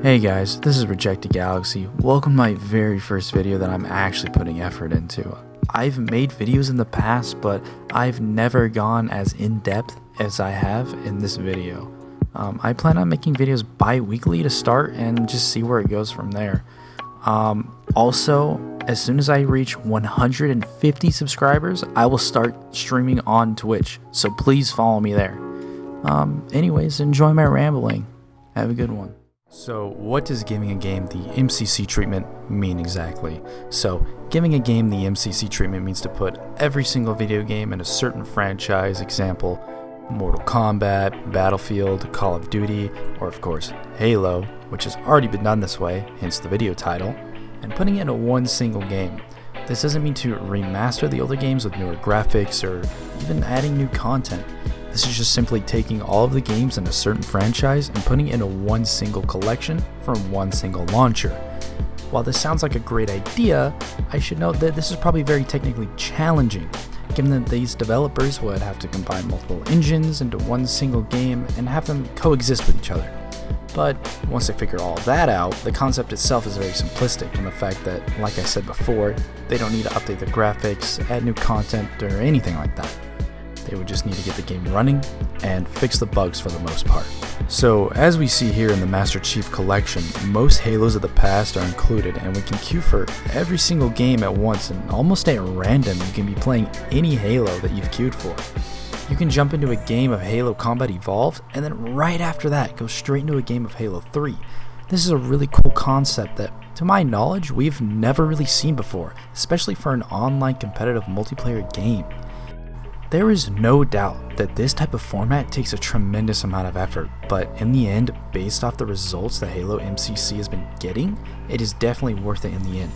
Hey guys, this is Rejected Galaxy. Welcome to my very first video that I'm actually putting effort into. I've made videos in the past, but I've never gone as in-depth as I have in this video. I plan on making videos bi-weekly to start and just see where it goes from there. Also, as soon as I reach 150 subscribers, I will start streaming on Twitch, so please follow me there. Anyways, enjoy my rambling. Have a good one. So what does giving a game the MCC treatment mean exactly? So giving a game the MCC treatment means to put every single video game in a certain franchise, example Mortal Kombat, Battlefield, Call of Duty, or of course Halo, which has already been done this way, hence the video title, and putting it into one single game. This doesn't mean to remaster the older games with newer graphics or even adding new content. This is just simply taking all of the games in a certain franchise and putting it into one single collection from one single launcher. While this sounds like a great idea, I should note that this is probably very technically challenging, given that these developers would have to combine multiple engines into one single game and have them coexist with each other. But once they figure all of that out, the concept itself is very simplistic in the fact that, like I said before, they don't need to update the graphics, add new content, or anything like that. They would just need to get the game running and fix the bugs for the most part. So as we see here in the Master Chief Collection, most Halos of the past are included, and we can queue for every single game at once, and almost at random you can be playing any Halo that you've queued for. You can jump into a game of Halo Combat Evolved, and then right after that go straight into a game of Halo 3. This is a really cool concept that, to my knowledge, we've never really seen before, especially for an online competitive multiplayer game. There is no doubt that this type of format takes a tremendous amount of effort, but in the end, based off the results that Halo MCC has been getting, it is definitely worth it in the end.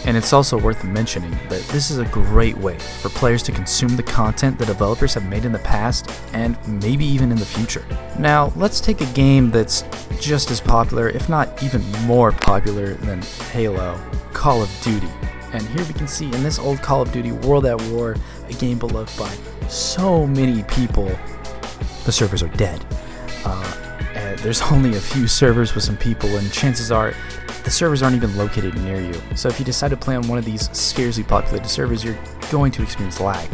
And it's also worth mentioning that this is a great way for players to consume the content the developers have made in the past and maybe even in the future. Now, let's take a game that's just as popular, if not even more popular than Halo, Call of Duty. And here we can see in this old Call of Duty World at War, a game beloved by so many people, the servers are dead. And there's only a few servers with some people, and chances are the servers aren't even located near you. So if you decide to play on one of these scarcely populated servers, you're going to experience lag.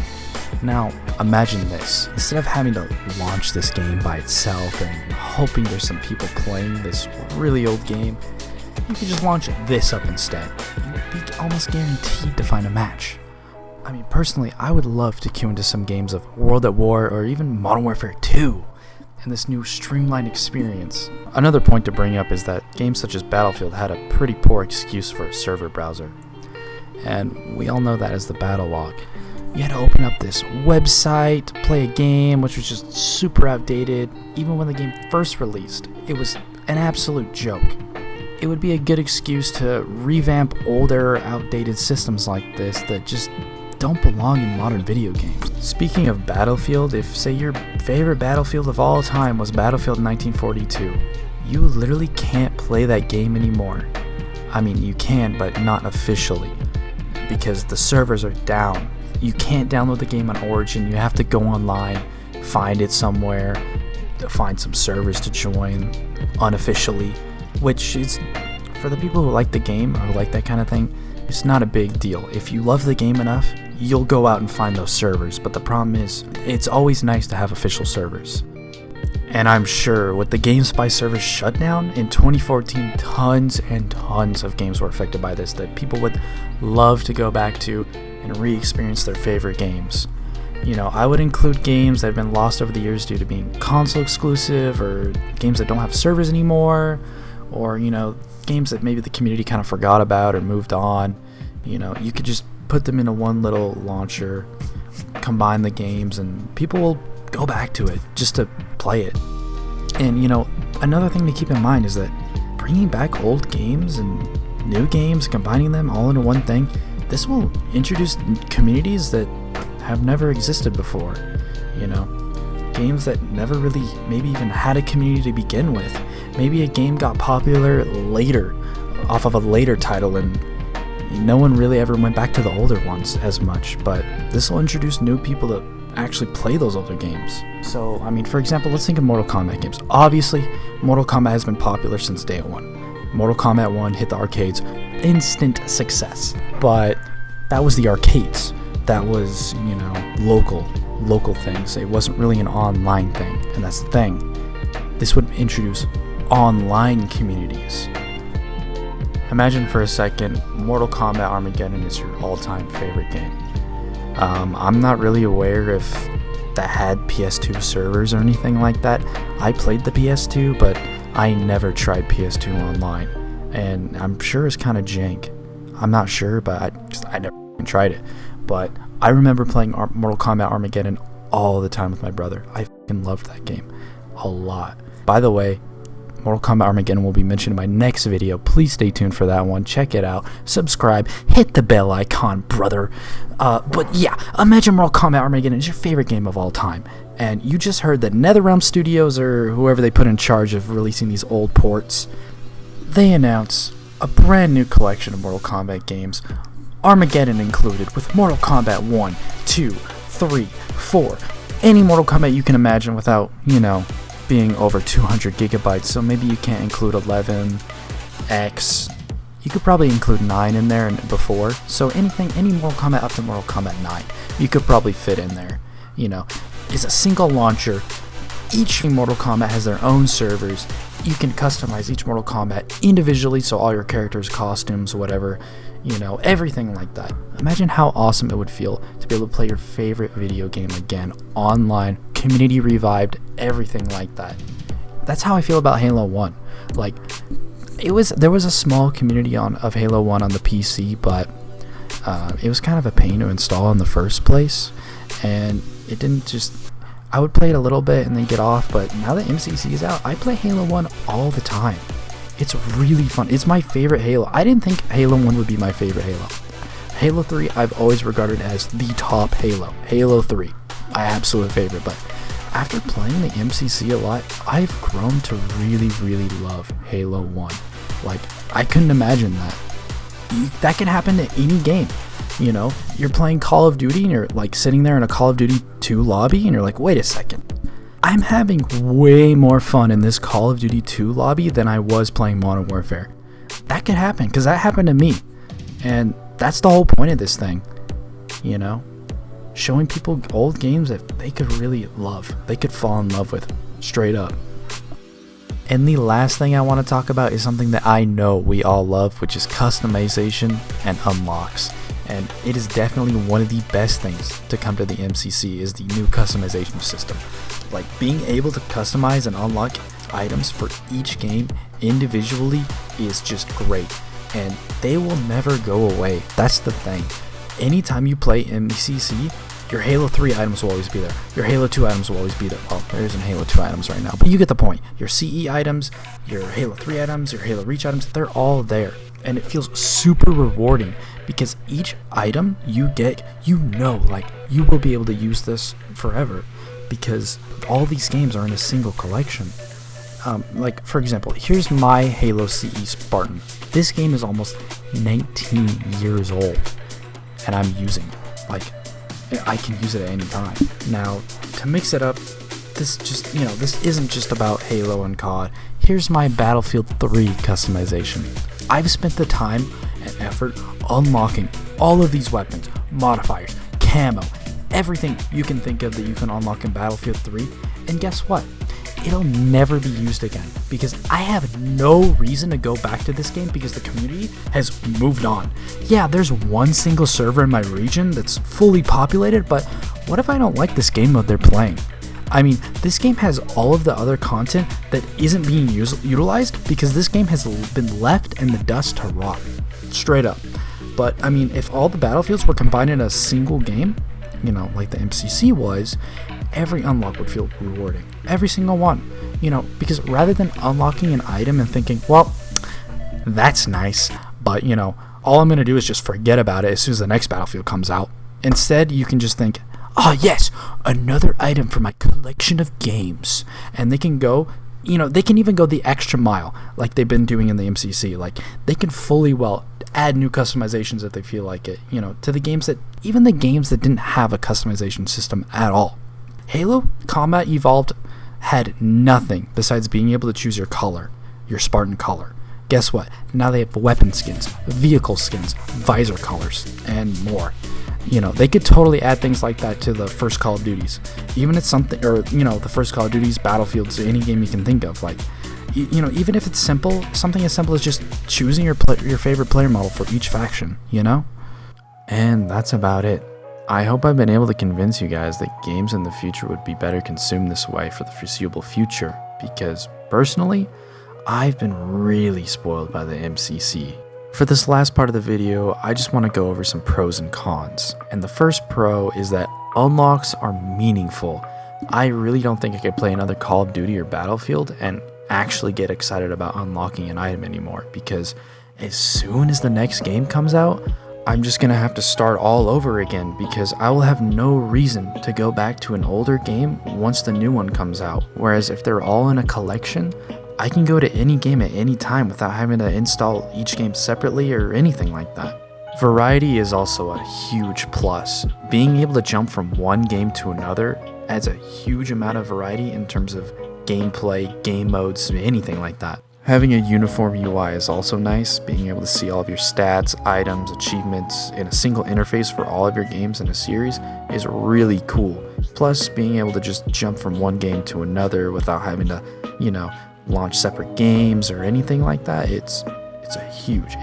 Now, imagine this. Instead of having to launch this game by itself and hoping there's some people playing this really old game, you could just launch this up instead. You'd be almost guaranteed to find a match. I mean, personally, I would love to queue into some games of World at War or even Modern Warfare 2 and this new streamlined experience. Another point to bring up is that games such as Battlefield had a pretty poor excuse for a server browser. And we all know that as the battle log. You had to open up this website to play a game, which was just super outdated. Even when the game first released, it was an absolute joke. It would be a good excuse to revamp older, outdated systems like this that just don't belong in modern video games. Speaking of Battlefield, if say your favorite Battlefield of all time was Battlefield 1942, you literally can't play that game anymore. I mean, you can, but not officially, because the servers are down. You can't download the game on Origin. You have to go online, find it somewhere, to find some servers to join unofficially, which is, for the people who like the game or who like that kind of thing, it's not a big deal. If you love the game enough, you'll go out and find those servers, but the problem is, it's always nice to have official servers. And I'm sure with the GameSpy servers shut down in 2014, tons and tons of games were affected by this that people would love to go back to and re-experience their favorite games. You know, I would include games that have been lost over the years due to being console exclusive, or games that don't have servers anymore, or, you know, games that maybe the community kind of forgot about or moved on. You know, you could just put them into one little launcher, combine the games, and people will go back to it just to play it. And, you know, another thing to keep in mind is that bringing back old games and new games, combining them all into one thing, this will introduce communities that have never existed before. You know, games that never really maybe even had a community to begin with. Maybe a game got popular later, off of a later title, and no one really ever went back to the older ones as much, but this will introduce new people to actually play those older games. So, I mean, for example, let's think of Mortal Kombat games. Obviously, Mortal Kombat has been popular since day one. Mortal Kombat 1 hit the arcades, instant success. But that was the arcades. That was, you know, local things. It wasn't really an online thing, and that's the thing. This would introduce online communities. Imagine for a second, Mortal Kombat Armageddon is your all-time favorite game. I'm not really aware if that had PS2 servers or anything like that. I played the PS2, but I never tried PS2 online, and I'm sure it's kind of jank. I'm not sure, but I never tried it. But I remember playing Mortal Kombat Armageddon all the time with my brother. I fucking loved that game a lot. By the way, Mortal Kombat Armageddon will be mentioned in my next video. Please stay tuned for that one. Check it out. Subscribe. Hit the bell icon, brother. But yeah, imagine Mortal Kombat Armageddon is your favorite game of all time. And you just heard that NetherRealm Studios, or whoever they put in charge of releasing these old ports, they announce a brand new collection of Mortal Kombat games, Armageddon included, with Mortal Kombat 1, 2, 3, 4, any Mortal Kombat you can imagine without, you know, being over 200 gigabytes. So maybe you can't include 11, X. You could probably include 9 in there and before. So anything, any Mortal Kombat up to Mortal Kombat 9, you could probably fit in there. You know, it's a single launcher. Each Mortal Kombat has their own servers. You can customize each Mortal Kombat individually, so all your characters, costumes, whatever, you know, everything like that. Imagine how awesome it would feel to be able to play your favorite video game again, online, community revived, everything like that. That's how I feel about Halo 1. Like, there was a small community of Halo 1 on the PC, but it was kind of a pain to install in the first place, and it didn't just... I would play it a little bit and then get off, but now that MCC is out, I play Halo 1 all the time. It's really fun. It's my favorite Halo. I didn't think Halo 1 would be my favorite Halo. Halo 3 I've always regarded as the top Halo. Halo 3, my absolute favorite, but after playing the MCC a lot, I've grown to really, really love Halo 1. Like, I couldn't imagine that. That can happen to any game. You know, you're playing Call of Duty and you're like sitting there in a Call of Duty 2 lobby and you're like, wait a second. I'm having way more fun in this Call of Duty 2 lobby than I was playing Modern Warfare. That could happen, because that happened to me. And that's the whole point of this thing. You know? Showing people old games that they could really love. They could fall in love with. Straight up. And the last thing I want to talk about is something that I know we all love, which is customization and unlocks. And it is definitely one of the best things to come to the MCC is the new customization system. Like, being able to customize and unlock items for each game individually is just great. And they will never go away. That's the thing. Anytime you play MCC, your Halo 3 items will always be there. Your Halo 2 items will always be there. Well, there isn't Halo 2 items right now, but you get the point. Your CE items, your Halo 3 items, your Halo Reach items, they're all there. And it feels super rewarding because each item you get, you know, like, you will be able to use this forever because all these games are in a single collection. Like, for example, here's my Halo CE Spartan. This game is almost 19 years old, and I'm using it. Like, I can use it at any time. Now, to mix it up, this just, you know, this isn't just about Halo and COD. Here's my Battlefield 3 customization. I've spent the time and effort unlocking all of these weapons, modifiers, camo, everything you can think of that you can unlock in Battlefield 3, and guess what? It'll never be used again because I have no reason to go back to this game because the community has moved on. Yeah, there's one single server in my region that's fully populated, but what if I don't like this game mode they're playing? I mean, this game has all of the other content that isn't being utilized because this game has been left in the dust to rot. Straight up. But, I mean, if all the battlefields were combined in a single game, you know, like the MCC was, every unlock would feel rewarding. Every single one. You know, because rather than unlocking an item and thinking, well, that's nice, but, you know, all I'm going to do is just forget about it as soon as the next battlefield comes out. Instead, you can just think, oh yes, another item for my collection of games. And they can go, you know, they can even go the extra mile like they've been doing in the MCC. Like, they can fully well add new customizations if they feel like it, you know, to the games that, even the games that didn't have a customization system at all. Halo Combat Evolved had nothing besides being able to choose your color, your Spartan color. guess what? Now they have weapon skins, vehicle skins, visor colors, and more. You know, they could totally add things like that to the first Call of Duties. Even if it's something, or, you know, the first Call of Duties, Battlefields, any game you can think of. Like, you know, even if it's simple, something as simple as just choosing your favorite player model for each faction, you know? And that's about it. I hope I've been able to convince you guys that games in the future would be better consumed this way for the foreseeable future, because personally, I've been really spoiled by the MCC. For this last part of the video, I just want to go over some pros and cons. And the first pro is that unlocks are meaningful. I really don't think I could play another Call of Duty or Battlefield and actually get excited about unlocking an item anymore, because as soon as the next game comes out, I'm just gonna have to start all over again, because I will have no reason to go back to an older game once the new one comes out. Whereas if they're all in a collection, I can go to any game at any time without having to install each game separately or anything like that. Variety is also a huge plus. Being able to jump from one game to another adds a huge amount of variety in terms of gameplay, game modes, anything like that. Having a uniform UI is also nice. Being able to see all of your stats, items, achievements in a single interface for all of your games in a series is really cool. Plus, being able to just jump from one game to another without having to, you know, launch separate games or anything like that, it's huge.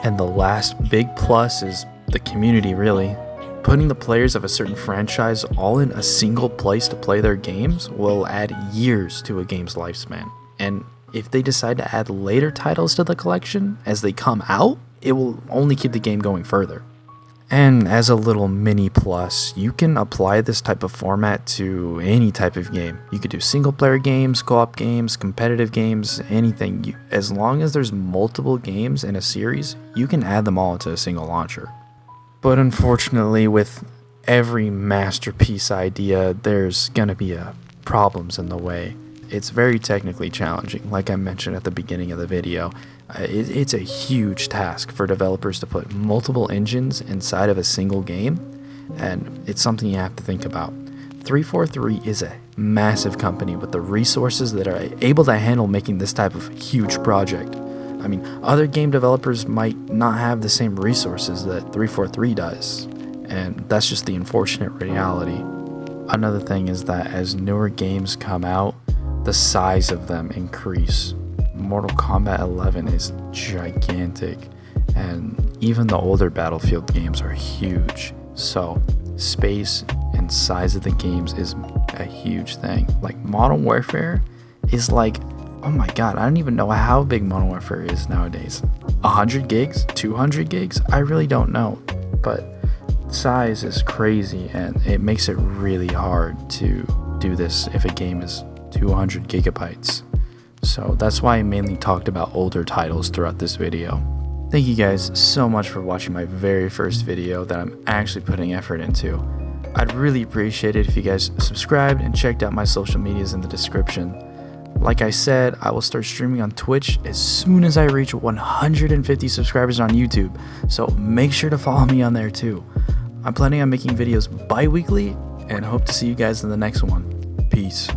And the last big plus is the community, really. Putting the players of a certain franchise all in a single place to play their games will add years to a game's lifespan. And if they decide to add later titles to the collection as they come out, it will only keep the game going further. And as a little mini plus, you can apply this type of format to any type of game. You could do single player games, co-op games, competitive games, anything. As long as there's multiple games in a series, you can add them all to a single launcher. But unfortunately, with every masterpiece idea, there's gonna be problems in the way. It's very technically challenging, like I mentioned at the beginning of the video. It's a huge task for developers to put multiple engines inside of a single game, and it's something you have to think about. 343 is a massive company with the resources that are able to handle making this type of huge project. I mean, other game developers might not have the same resources that 343 does, and that's just the unfortunate reality. Another thing is that as newer games come out, the size of them increase. Mortal Kombat 11 is gigantic, and even the older Battlefield games are huge. So space and size of the games is a huge thing. Like Modern Warfare is like, oh my god, I don't even know how big Modern Warfare is nowadays. 100 gigs? 200 gigs? I really don't know. But size is crazy, and it makes it really hard to do this if a game is 200 gigabytes. So that's why I mainly talked about older titles throughout this video. Thank you guys so much for watching my very first video that I'm actually putting effort into. I'd really appreciate it if you guys subscribed and checked out my social medias in the description. Like I said, I will start streaming on Twitch as soon as I reach 150 subscribers on YouTube, so make sure to follow me on there too. I'm planning on making videos bi-weekly and hope to see you guys in the next one. Peace.